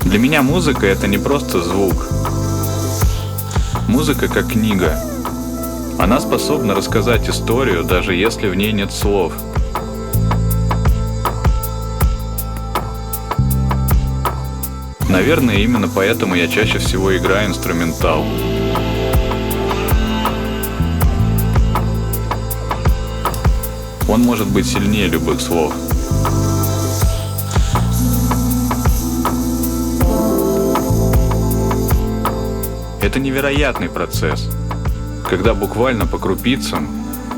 Для меня музыка — это не просто звук. Музыка как книга. Она способна рассказать историю, даже если в ней нет слов. Наверное, именно поэтому я чаще всего играю инструментал. Он может быть сильнее любых слов. Это невероятный процесс, когда буквально по крупицам,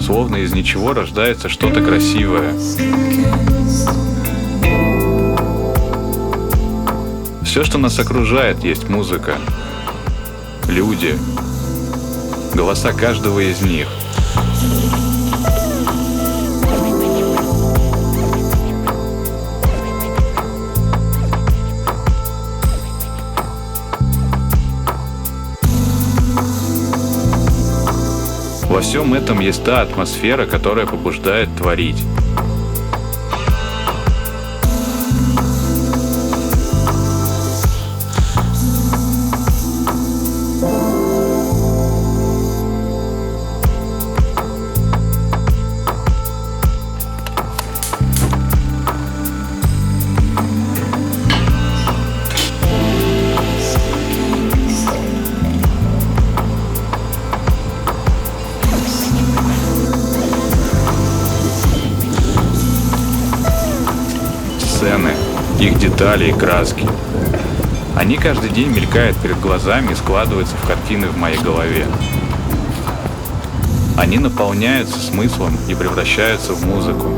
словно из ничего, рождается что-то красивое. Все, что нас окружает, есть музыка, люди, голоса каждого из них. Во всем этом есть та атмосфера, которая побуждает творить. Сцены, их детали и краски. Они каждый день мелькают перед глазами и складываются в картины в моей голове. Они наполняются смыслом и превращаются в музыку.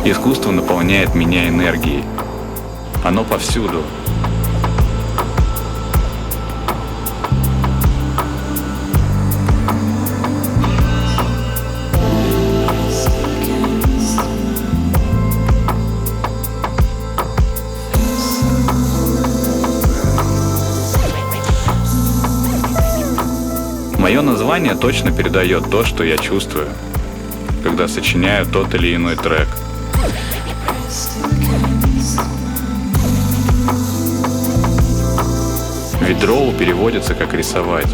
Искусство наполняет меня энергией. Оно повсюду. Мое название точно передает то, что я чувствую, когда сочиняю тот или иной трек. Ведь дроу переводится как рисовать.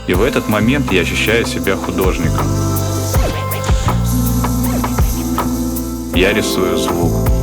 И в этот момент я ощущаю себя художником. Я рисую звук.